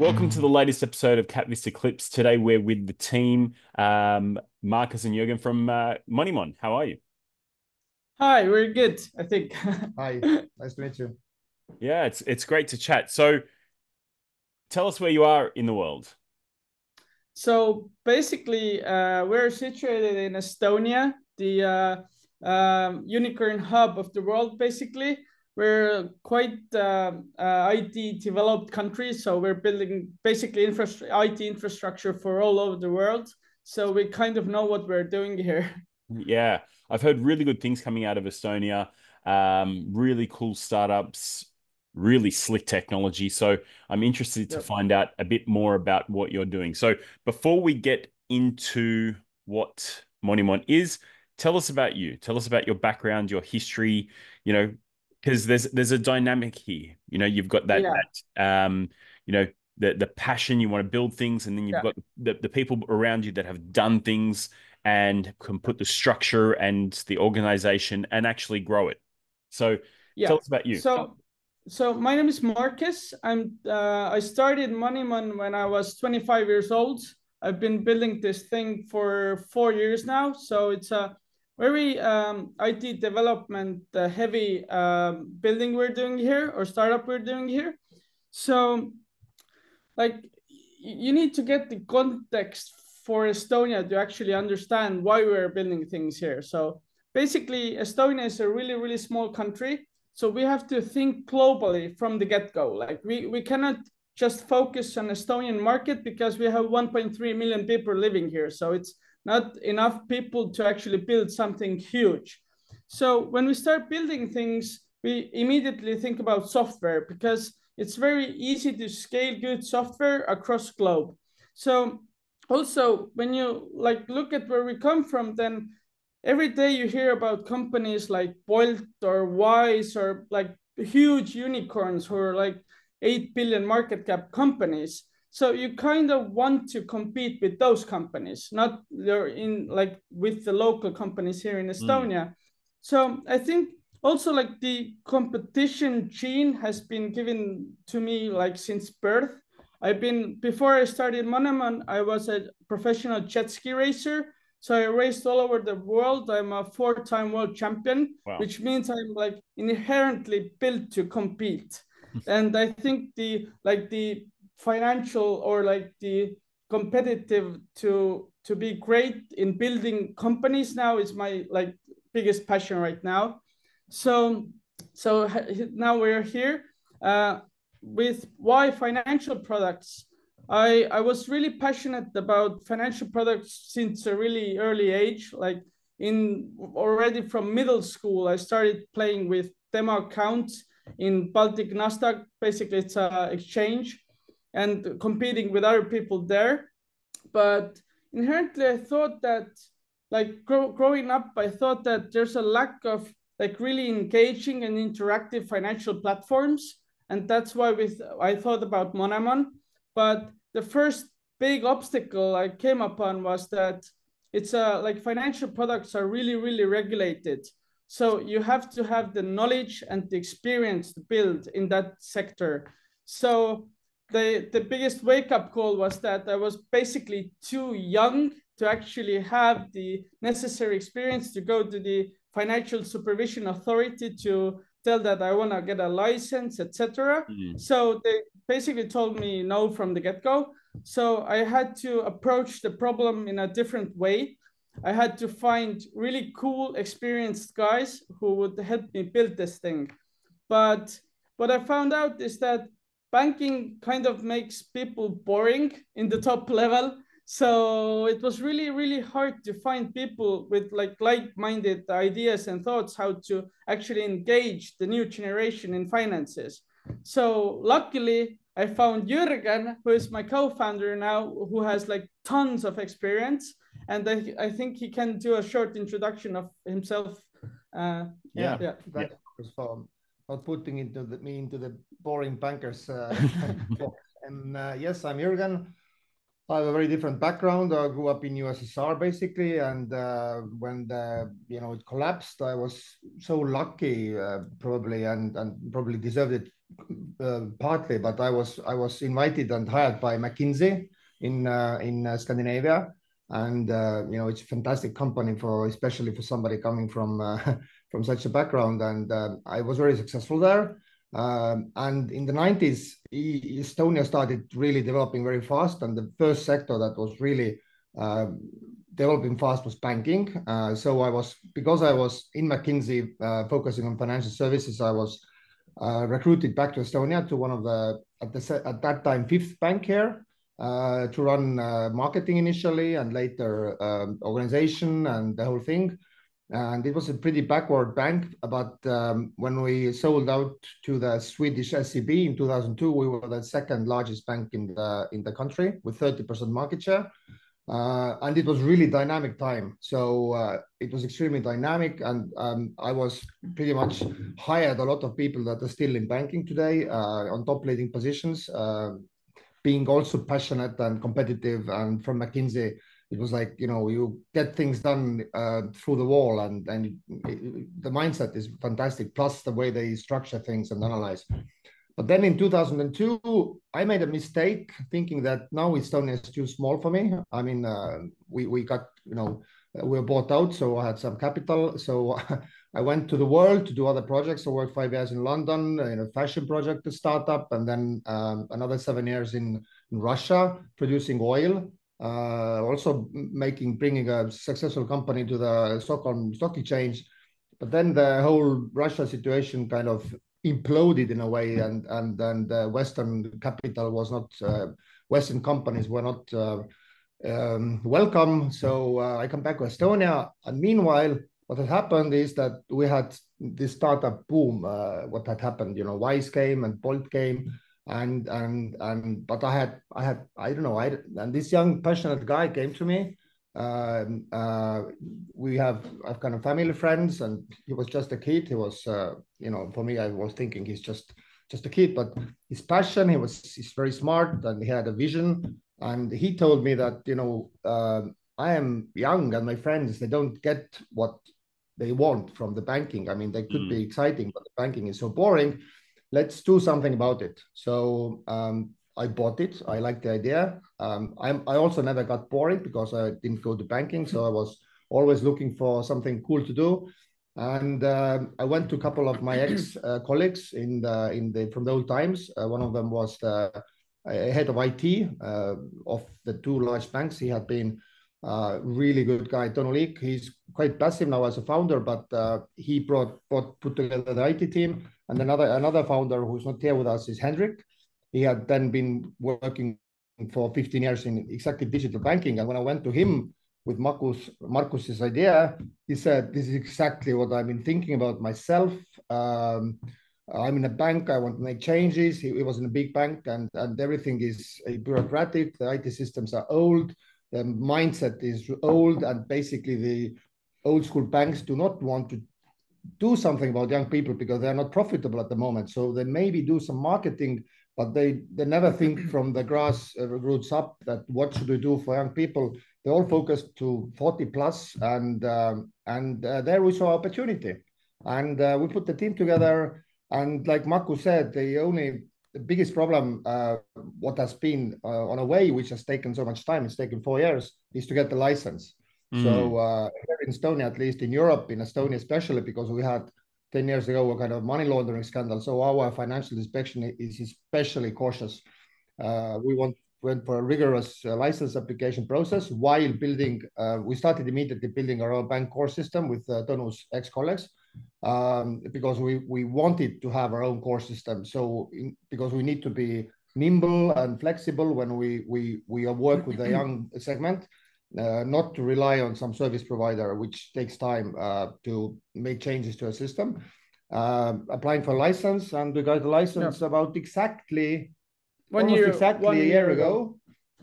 Welcome to the latest episode of KapVista Klips. Today we're with the team, Markus and Jürgen from Monemon. How are you? Hi, we're good, I think. Hi, nice to meet you. Yeah, it's great to chat. So tell us where you are in the world. So basically, we're situated in Estonia, the unicorn hub of the world, basically. We're quite IT developed country, so we're building basically IT infrastructure for all over the world. So we kind of know what we're doing here. Yeah, I've heard really good things coming out of Estonia. Really cool startups, really slick technology. So I'm interested to find out a bit more about what you're doing. So before we get into what Monemon is, tell us about you. Tell us about your background, your history, because there's a dynamic here. You've got that Yeah. you know, the passion, you want to build things, and then you've got the people around you that have done things and can put the structure and the organization and actually grow it. So tell us about you. So my name is Markus. I started Monemon when I was 25 years old. I've been building this thing for 4 years now. So it's a very IT development heavy building we're doing here, or startup we're doing here. So like you need to get the context for Estonia to actually understand why we're building things here. So basically, Estonia is a really, really small country. So we have to think globally from the get-go. Like we cannot just focus on Estonian market because we have 1.3 million people living here. So it's not enough people to actually build something huge. So when we start building things, we immediately think about software because it's very easy to scale good software across globe. So also when you look at where we come from, then every day you hear about companies like Bolt or Wise or like huge unicorns who are like 8 billion market cap companies. So you kind of want to compete with those companies, not with the local companies here in Estonia. So I think also like the competition gene has been given to me like since birth. Before I started Monemon, I was a professional jet ski racer. So I raced all over the world. I'm a 4-time world champion, which means I'm like inherently built to compete. And I think the financial or like the competitive to be great in building companies now is my like biggest passion right now. So now we're here with why financial products. I was really passionate about financial products since a really early age. Like already from middle school, I started playing with demo accounts in Baltic Nasdaq. Basically, it's an exchange and competing with other people there. But inherently, I thought that like growing up, I thought that there's a lack of like really engaging and interactive financial platforms. And that's why I thought about Monemon. But the first big obstacle I came upon was that it's like financial products are really, really regulated. So you have to have the knowledge and the experience to build in that sector. So the biggest wake-up call was that I was basically too young to actually have the necessary experience to go to the financial supervision authority to tell that I want to get a license, etc. So they basically told me no from the get-go. So I had to approach the problem in a different way. I had to find really cool, experienced guys who would help me build this thing. But what I found out is that banking kind of makes people boring in the top level. So it was really, really hard to find people with like-minded ideas and thoughts how to actually engage the new generation in finances. So luckily, I found Jürgen, who is my co-founder now, who has like tons of experience. And I think he can do a short introduction of himself. Thank you for not putting me into the boring bankers box. And yes, I'm Jürgen. I have a very different background. I grew up in USSR basically, and when it collapsed, I was so lucky, probably, and probably deserved it partly, but I was invited and hired by McKinsey in Scandinavia, and it's a fantastic company especially for somebody coming from from such a background, and I was very successful there. And in the 90s, Estonia started really developing very fast, and the first sector that was really developing fast was banking. So because I was in McKinsey focusing on financial services, I was recruited back to Estonia to one of at that time fifth bank here to run marketing initially, and later organization and the whole thing. And it was a pretty backward bank, but when we sold out to the Swedish SEB in 2002, we were the second largest bank in the country with 30% market share. And it was really dynamic time. So it was extremely dynamic, and I was pretty much hired a lot of people that are still in banking today on top leading positions, being also passionate and competitive. And from McKinsey, it was like, you get things done through the wall, and the mindset is fantastic, plus the way they structure things and analyze. But then in 2002, I made a mistake thinking that now Estonia is too small for me. I mean, we got, we were bought out, so I had some capital. So I went to the world to do other projects. I worked 5 years in London in a fashion project, a startup, and then another 7 years in Russia producing oil. Also bringing a successful company to the Stockholm Stock Exchange. But then the whole Russia situation kind of imploded in a way, and the Western capital was not, Western companies were not welcome. So I come back to Estonia, and meanwhile, what had happened is that we had this startup boom. What had happened, Wise came and Bolt came, but I don't know, and this young passionate guy came to me. I've kind of family friends, and he was just a kid. He was, for me, I was thinking he's just a kid, but his passion, he's very smart, and he had a vision. And he told me that, I am young, and my friends, they don't get what they want from the banking. I mean, they could be exciting, but the banking is so boring. Let's do something about it. So I bought it. I liked the idea. I also never got boring because I didn't go to banking, so I was always looking for something cool to do. And I went to a couple of my ex colleagues from the old times. One of them was the head of IT of the two large banks. He had been a really good guy, Tony. He's quite passive now as a founder, but he put together the IT team. And another founder who's not here with us is Hendrik. He had then been working for 15 years in exactly digital banking. And when I went to him with Markus's idea, he said, "This is exactly what I've been thinking about myself. I'm in a bank. I want to make changes." He was in a big bank, and everything is bureaucratic. The IT systems are old. The mindset is old. And basically, the old school banks do not want to do something about young people because they're not profitable at the moment. So they maybe do some marketing, but they never think from the grassroots up that what should we do for young people. They all focus to 40 plus, and there we saw opportunity, and we put the team together. And like Markus said, the biggest problem, what has been on a way, which has taken so much time, it's taken 4 years, is to get the license. So here in Estonia, at least in Europe, in Estonia especially, because we had 10 years ago a kind of money laundering scandal, so our financial inspection is especially cautious. We went for a rigorous license application process while building. We started immediately building our own bank core system with Tonu's ex-colleagues, because we wanted to have our own core system. So because we need to be nimble and flexible when we work with the young segment. Not to rely on some service provider, which takes time to make changes to a system. Applying for a license, and we got the license about exactly a year ago.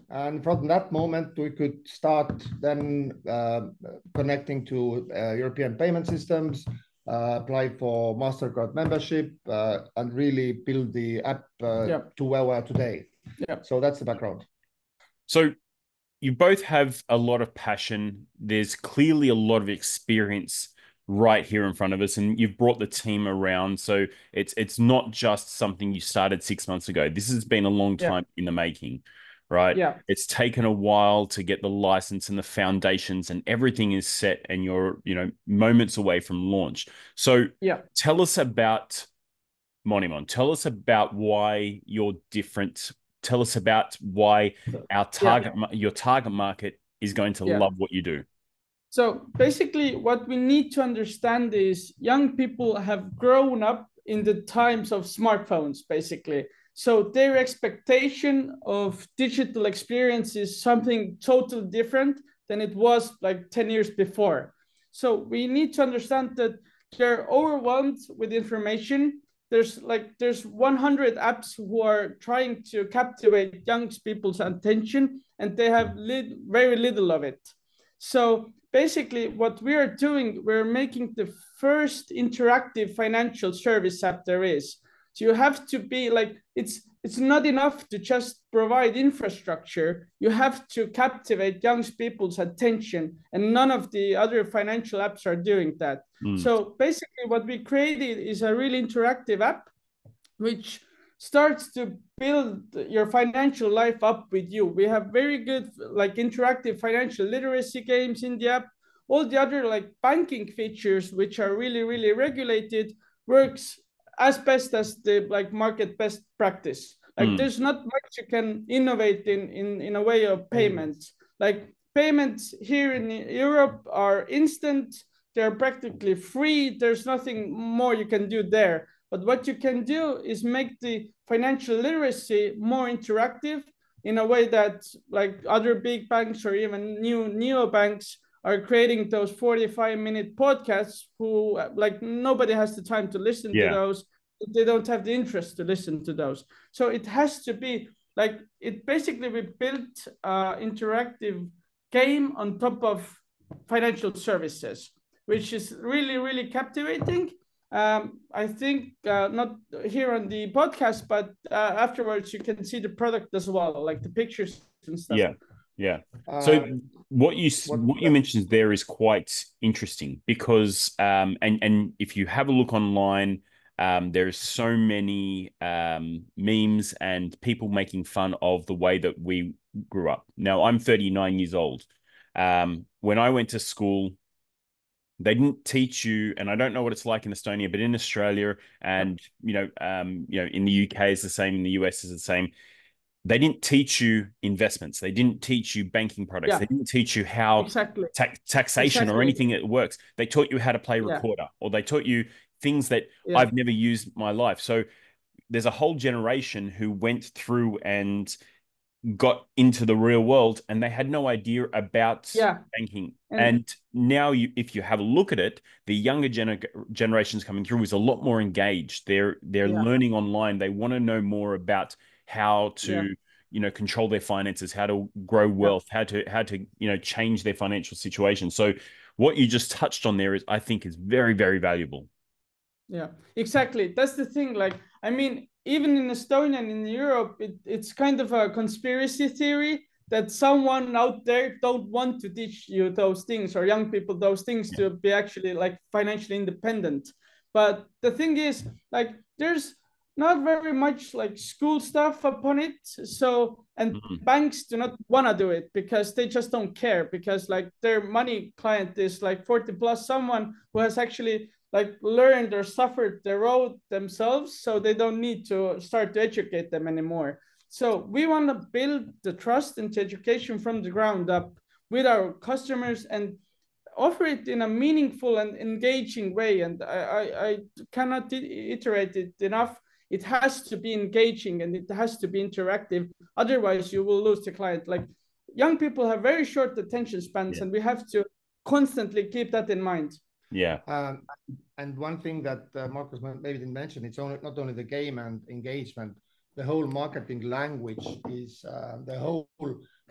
And from that moment, we could start then connecting to European payment systems, apply for MasterCard membership, and really build the app to where we are today. So that's the background. So you both have a lot of passion. There's clearly a lot of experience right here in front of us, and you've brought the team around. So it's not just something you started 6 months ago. This has been a long time in the making, right? Yeah. It's taken a while to get the license and the foundations, and everything is set, and you're, moments away from launch. So tell us about Monemon. Tell us about why you're different. Tell us about why your target market is going to love what you do. So basically, what we need to understand is young people have grown up in the times of smartphones, basically. So their expectation of digital experience is something totally different than it was like 10 years before. So we need to understand that they're overwhelmed with information. There's 100 apps who are trying to captivate young people's attention, and they have very little of it. So basically what we are doing, we're making the first interactive financial service app there is. So you have to be like, it's not enough to just provide infrastructure. You have to captivate young people's attention, and none of the other financial apps are doing that. So basically what we created is a really interactive app which starts to build your financial life up with you. We have very good like interactive financial literacy games in the app. All the other like banking features, which are really, really regulated, works as best as the like market best practice. Like there's not much you can innovate in a way of payments. Like payments here in Europe are instant. They're practically free. There's nothing more you can do there. But what you can do is make the financial literacy more interactive in a way that like other big banks or even new neobanks are creating those 45-minute podcasts who like nobody has the time to listen to those. They don't have the interest to listen to those. So it has to be like, it basically, we built interactive game on top of financial services, which is really, really captivating. I think not here on the podcast, but afterwards you can see the product as well, like the pictures and stuff. Yeah. So what you mentioned there is quite interesting because and if you have a look online, there's so many memes and people making fun of the way that we grew up. Now I'm 39 years old. When I went to school, they didn't teach you, and I don't know what it's like in Estonia, but in Australia and in the UK is the same, in the US is the same. They didn't teach you investments. They didn't teach you banking products. They didn't teach you how taxation or anything that works. They taught you how to play recorder, or they taught you things that I've never used in my life. So there's a whole generation who went through and got into the real world and they had no idea about banking. And now if you have a look at it, the younger generations coming through is a lot more engaged. They're learning online. They want to know more about how to control their finances, how to grow wealth, how to change their financial situation. So what you just touched on there I think is very, very valuable. Yeah, exactly. That's the thing. Like, I mean, even in Estonia and in Europe, it's kind of a conspiracy theory that someone out there don't want to teach you those things, or young people those things, to be actually like financially independent. But the thing is, like, there's not very much like school stuff upon it. So, and banks do not want to do it because they just don't care, because like their money client is like 40 plus, someone who has actually like learned or suffered the road themselves, so they don't need to start to educate them anymore. So we want to build the trust into education from the ground up with our customers and offer it in a meaningful and engaging way. And I cannot iterate it enough. It has to be engaging and it has to be interactive. Otherwise, you will lose the client. Like, young people have very short attention spans, and we have to constantly keep that in mind. And one thing that Markus maybe didn't mention, it's not only the game and engagement, the whole marketing language is the whole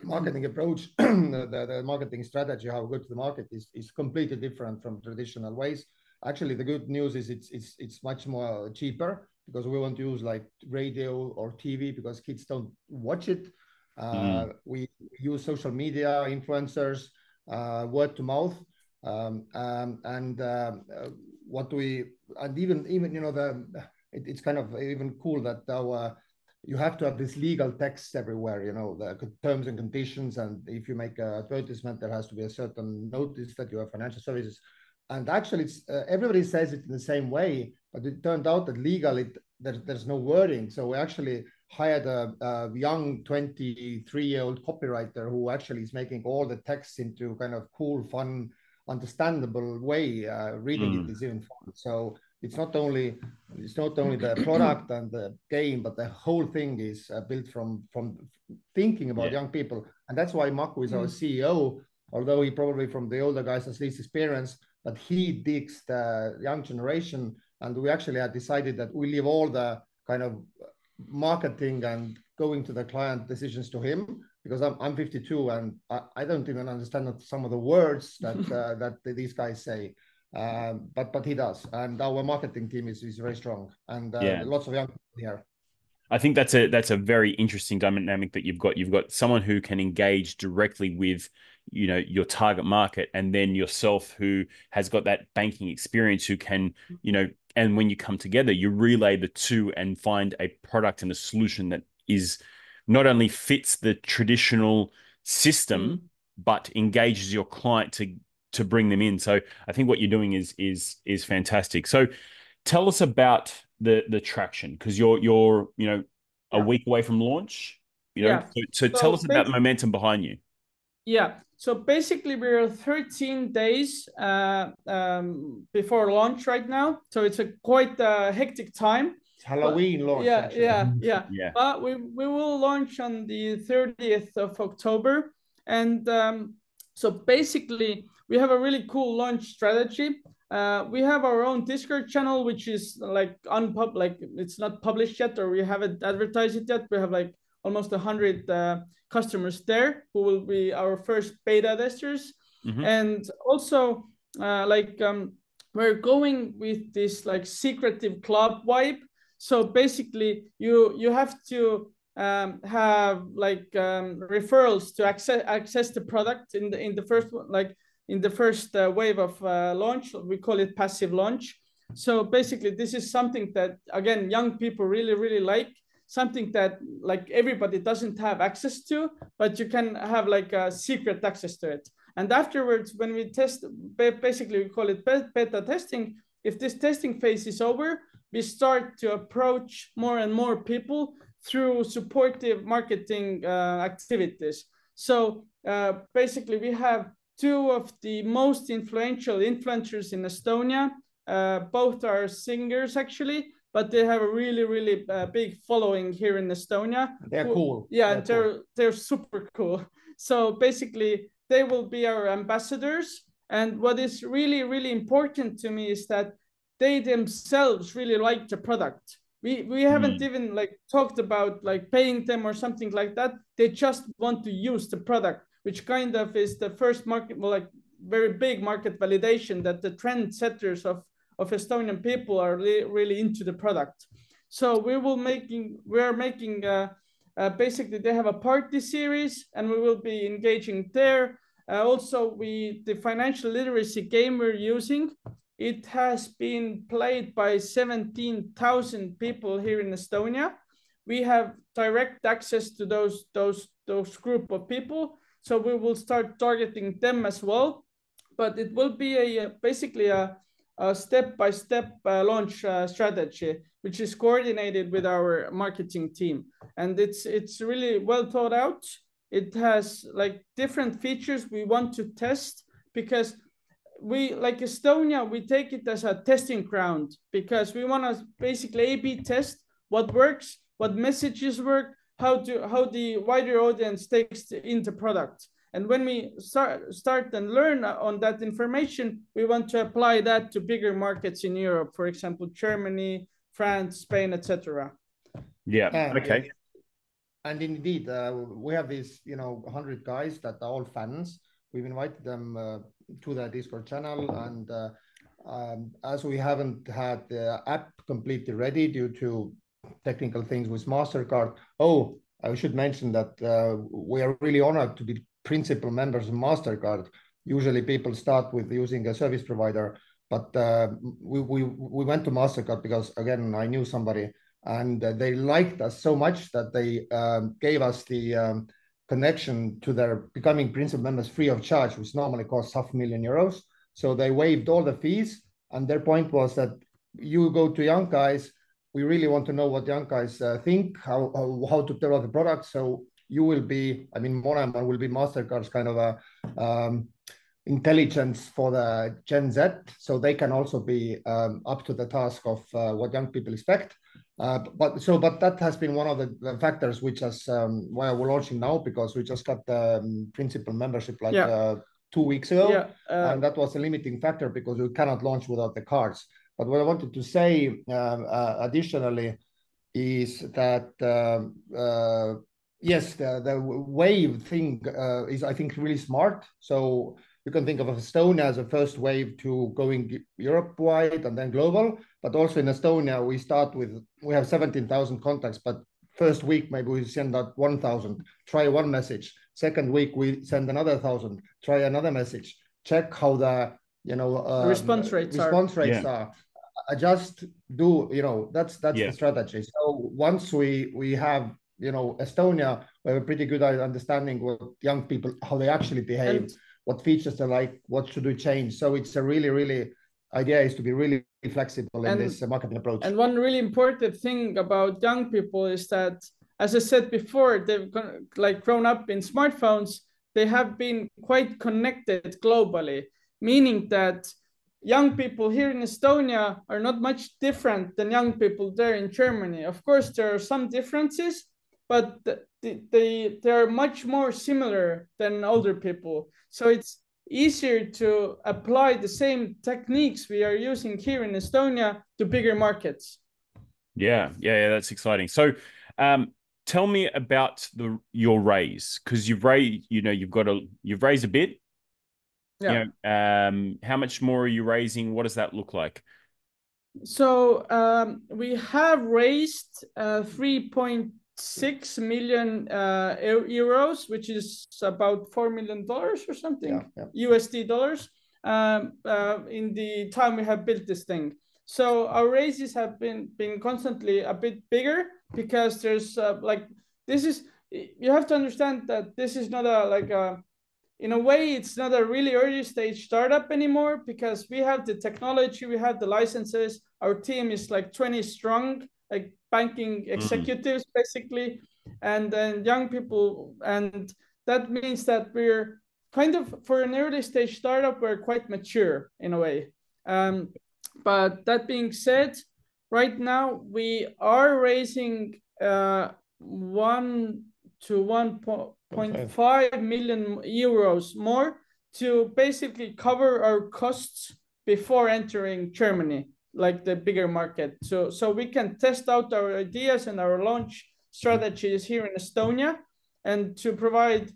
marketing approach, the marketing strategy, how we go to the market is completely different from traditional ways. Actually, the good news is it's much more cheaper, because we want to use like radio or TV because kids don't watch it. We use social media, influencers, word to mouth. What we, and even you know, it's kind of even cool that you have to have this legal text everywhere, you know, the terms and conditions, and if you make an advertisement, there has to be a certain notice that you have financial services. And actually, it's everybody says it in the same way, but it turned out that legally there's no wording. So we actually hired a young 23-year-old copywriter who actually is making all the texts into kind of cool, fun, understandable way. Reading it is even fun. So it's not only the product and the game, but the whole thing is built from thinking about young people. And that's why Markus is our CEO, although he probably from the older guys has least experience, but he digs the young generation. And we actually had decided that we leave all the kind of marketing and going to the client decisions to him, because I'm 52 and I don't even understand some of the words that that these guys say. But he does, and our marketing team is very strong, and lots of young people here. I think that's a very interesting dynamic that you've got. You've got someone who can engage directly with, you know, your target market, and then yourself who has got that banking experience, who can, you know, and when you come together, you relay the two and find a product and a solution that is not only fits the traditional system, but engages your client to bring them in. So I think what you're doing is fantastic. So tell us about the traction, because you're you know a week away from launch. You know, so tell us about the momentum behind you. Yeah. So basically, we're 13 days before launch right now. So it's a quite hectic time. It's Halloween launch. Yeah. But we will launch on the 30th of October. And so basically, we have a really cool launch strategy. We have our own Discord channel, which is like it's not published yet, or we haven't advertised it yet. We have like almost 100 customers there who will be our first beta testers. And also we're going with this like secretive club vibe. So basically you have to have like referrals to access the product in the first one, like in the first wave of launch. We call it passive launch. So basically this is something that, again, young people really like, something that like everybody doesn't have access to, but you can have like a secret access to it. And afterwards, when we test, basically we call it beta testing. If this testing phase is over, we start to approach more and more people through supportive marketing activities. So basically we have two of the most influential influencers in Estonia. Both are singers actually, but they have a really big following here in Estonia. They're cool. Yeah, they're super cool. So basically they will be our ambassadors. And what is really important to me is that they themselves really like the product. We haven't even like talked about like paying them or something like that. They just want to use the product, which kind of is the first market, well, like very big market validation that the trend setters of Estonian people are really into the product. So we are making basically they have a party series, and we will be engaging there. Also, the financial literacy game we're using, it has been played by 17,000 people here in Estonia. We have direct access to those group of people, so we will start targeting them as well. But it will be basically a step-by-step launch strategy, which is coordinated with our marketing team, and it's really well thought out. It has like different features we want to test, because we, like Estonia, we take it as a testing ground, because we want to basically A/B test what works, what messages work, how the wider audience takes in the product. And when we start and learn on that information, we want to apply that to bigger markets in Europe, for example, Germany, France, Spain, etc. Yeah. Okay. And indeed, we have these, 100 guys that are all fans. We've invited them to the Discord channel, and as we haven't had the app completely ready due to technical things with MasterCard. Oh, I should mention that we are really honored to be principal members of MasterCard. usually people start with using a service provider. But we went to MasterCard because, again, I knew somebody, and they liked us so much that they gave us the connection to their becoming principal members free of charge, which normally costs €500,000. So they waived all the fees, and their point was that you go to young guys, we really want to know what young guys think, how to develop the product. So you will be, I mean, Monemon will be MasterCard's kind of a intelligence for the Gen Z, so they can also be up to the task of what young people expect. But that has been one of the factors which is why we're launching now, because we just got the principal membership like 2 weeks ago, and that was a limiting factor because we cannot launch without the cards. But what I wanted to say additionally is that yes, the wave thing is, I think, really smart. So you can think of Estonia as a first wave to going Europe-wide and then global. But also in Estonia, we have 17,000 contacts, but first week maybe we send out 1,000, try one message. Second week we send another 1,000, try another message. Check how the response rates are. Just do, that's the strategy. So once we have Estonia, we have a pretty good understanding what young people, how they actually behave, what features they like, what should we change. So it's a really idea is to be really flexible in this marketing approach. And one really important thing about young people is that, as I said before, they've grown up in smartphones. They have been quite connected globally, meaning that young people here in Estonia are not much different than young people there in Germany. Of course, there are some differences, but they are much more similar than older people. So it's easier to apply the same techniques we are using here in Estonia to bigger markets. Yeah, that's exciting. So tell me about your raise, because you've raised a bit. Yeah. How much more are you raising? What does that look like? So we have raised 3.6 million euros, which is about $4 million or something, USD dollars, in the time we have built this thing. So our raises have been constantly a bit bigger because there's you have to understand that this is not in a way, it's not a really early stage startup anymore, because we have the technology, we have the licenses. Our team is like 20 strong, like banking executives, basically, and then young people. And that means that we're kind of, for an early stage startup, we're quite mature in a way. But that being said, right now we are raising 1 to 1.5 million euros more to basically cover our costs before entering Germany, like the bigger market. So we can test out our ideas and our launch strategies here in Estonia, and to provide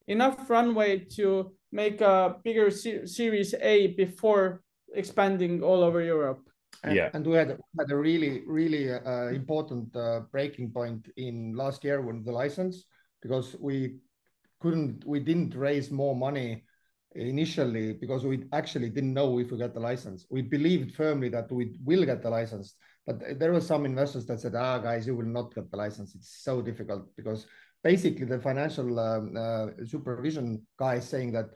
enough runway to make a bigger Series A before expanding all over Europe. And we had a really important breaking point in last year with the license, because we didn't raise more money initially because we actually didn't know if we got the license. We believed firmly that we will get the license, but there were some investors that said, guys, you will not get the license. It's so difficult, because basically the financial supervision guys saying that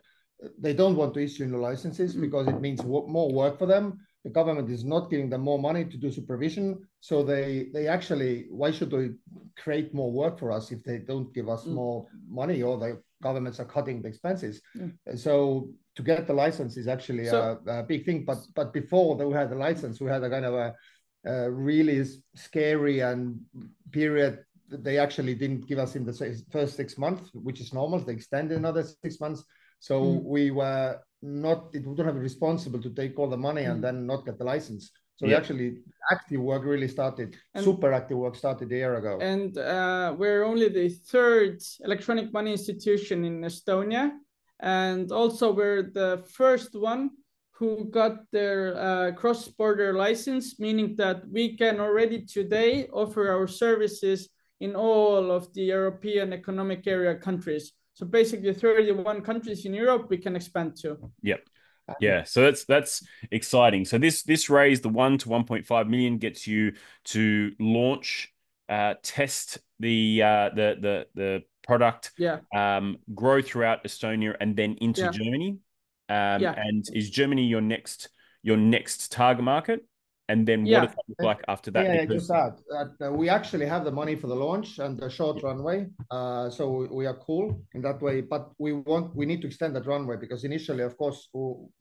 they don't want to issue new licenses because it means more work for them. The government is not giving them more money to do supervision. So they actually, why should they create more work for us if they don't give us more money, or the governments are cutting the expenses? So to get the license is actually a big thing. But before we had the license, we had a kind of a really scary period. They actually didn't give us in the first 6 months, which is normal. They extended another 6 months. So we were not, it wouldn't have been responsible to take all the money and then not get the license. So actually active work really started, super active work started a year ago. And we're only the third electronic money institution in Estonia. And also we're the first one who got their cross-border license, meaning that we can already today offer our services in all of the European Economic Area countries. So basically 31 countries in Europe we can expand to. Yep. Yeah, so that's exciting. So this raise, the 1 to 1.5 million, gets you to launch, test the product, grow throughout Estonia and then into Germany. And is Germany your next target market? And then what does that look like after that? Yeah, just that we actually have the money for the launch and the short runway. So we are cool in that way, but we need to extend that runway, because initially, of course,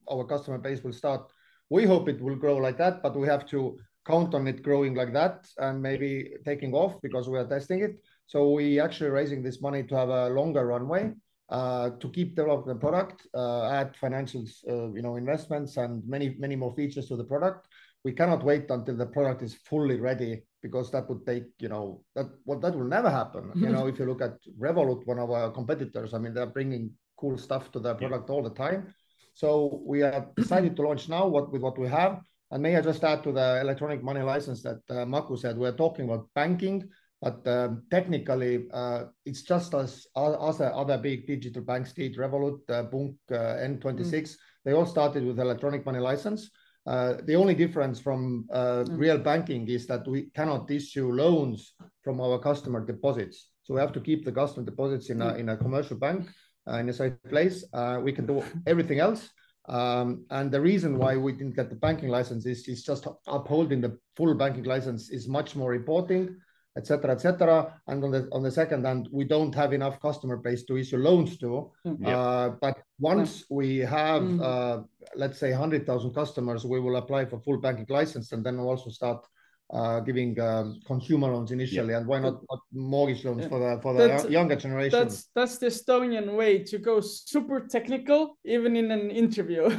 our customer base will start. We hope it will grow like that, but we have to count on it growing like that and maybe taking off, because we are testing it. So we actually raising this money to have a longer runway, to keep developing the product, add financials, investments and many more features to the product. We cannot wait until the product is fully ready, because that would take, that will never happen. If you look at Revolut, one of our competitors, I mean, they're bringing cool stuff to their product all the time. So we are decided to launch now with what we have. And may I just add to the electronic money license that Markus said, we're talking about banking, but technically it's just as other big digital banks did, Revolut, Bunk, N26, they all started with electronic money license. The only difference from real banking is that we cannot issue loans from our customer deposits. So we have to keep the customer deposits in a commercial bank, in a safe place. We can do everything else. And the reason why we didn't get the banking license is just upholding the full banking license is much more important, etc., etc. And on the second hand, we don't have enough customer base to issue loans to. But once we have, let's say, 100,000 customers, we will apply for full banking license, and then we'll also start giving consumer loans initially, and why not mortgage loans for the younger generation. That's the Estonian way to go super technical, even in an interview.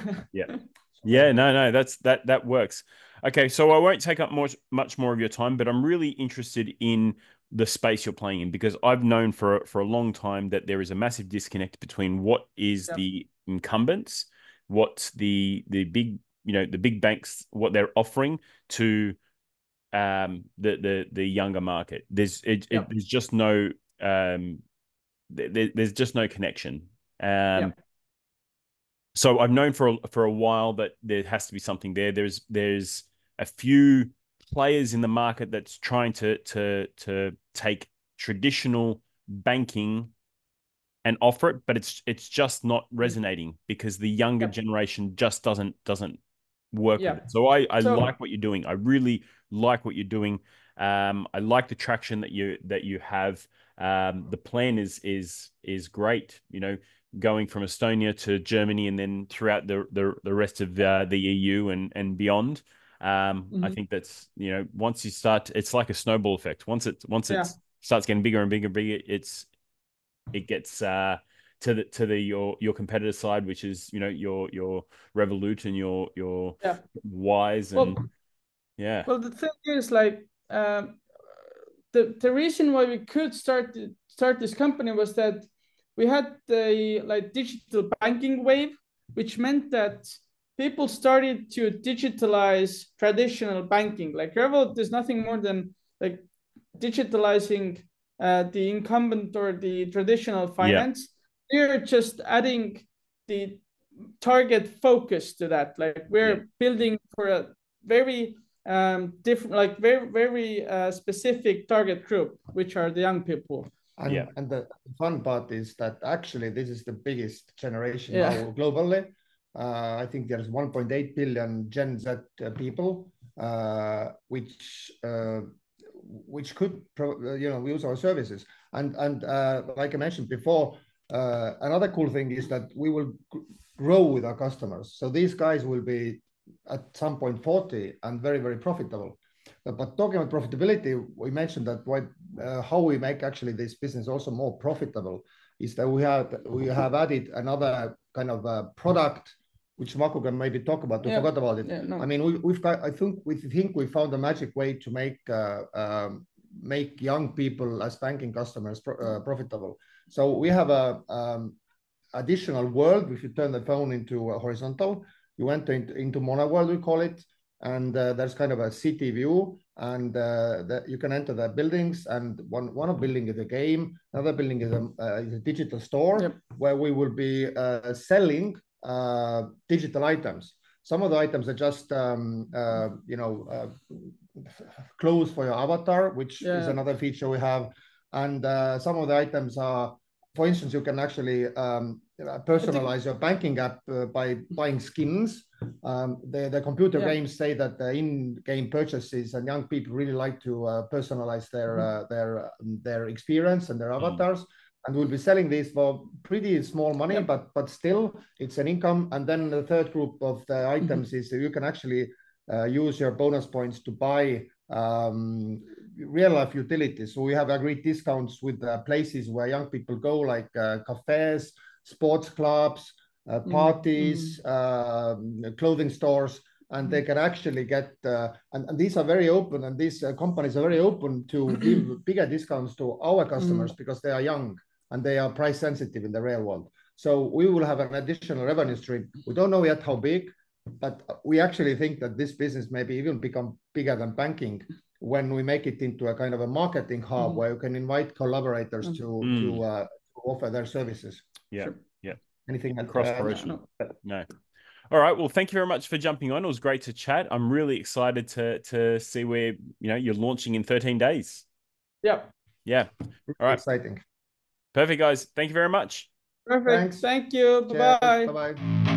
No, that works. Okay, so I won't take up much more of your time, but I'm really interested in the space you're playing in, because I've known for a long time that there is a massive disconnect between what is the incumbents, what the big banks, what they're offering to the younger market. There's just no there's just no connection. So I've known for a while that there has to be something there. There's a few players in the market that's trying to take traditional banking and offer it, but it's just not resonating, because the younger generation just doesn't work with it. So I like what you're doing. I really like what you're doing. I like the traction that you have. The plan is great. Going from Estonia to Germany and then throughout the rest of the EU and beyond. I think that's, once you start, it's like a snowball effect. Once it starts getting bigger and bigger, it gets to your competitor side, which is your Revolut and your Wise and Well, the thing is, like, the reason why we could start this company was that we had the digital banking wave, which meant that people started to digitalize traditional banking. Like Revolut is nothing more than like digitalizing the incumbent or the traditional finance. We're just adding the target focus to that. Like we're building for a very different, like very specific target group, which are the young people. And the fun part is that actually this is the biggest generation now globally. I think there's 1.8 billion Gen Z people, which could use our services. And like I mentioned before, another cool thing is that we will grow with our customers. So these guys will be at some point 40 and very, very profitable. But talking about profitability, we mentioned that how we make actually this business also more profitable is that we have added another kind of product, which Marco can maybe talk about. We forgot about it. I mean, I think we found a magic way to make young people as banking customers profitable. So we have a additional world. If you turn the phone into a horizontal, you enter into Mono world, we call it. and there's kind of a city view, and you can enter the buildings, and one of building is a game, another building is a digital store where we will be selling digital items. Some of the items are just clothes for your avatar, which is another feature we have, and some of the items are, for instance, you can actually personalize your banking app by buying skins. The computer games say that the in-game purchases, and young people really like to personalize their experience and their avatars. And we'll be selling these for pretty small money, but still it's an income. And then the third group of the items is that you can actually use your bonus points to buy real life utilities. So we have agreed discounts with places where young people go, like cafes, sports clubs, parties, clothing stores, and they can actually get, and these are very open, and these companies are very open to give bigger discounts to our customers because they are young and they are price sensitive in the real world. So we will have an additional revenue stream. We don't know yet how big, but we actually think that this business maybe even become bigger than banking when we make it into a kind of a marketing hub where you can invite collaborators to offer their services. Anything cross promotion? No. All right. Well, thank you very much for jumping on. It was great to chat. I'm really excited to see where you're launching in 13 days. Yeah. All right. Exciting. Perfect, guys. Thank you very much. Perfect. Thanks. Thank you. Bye-bye. Bye-bye.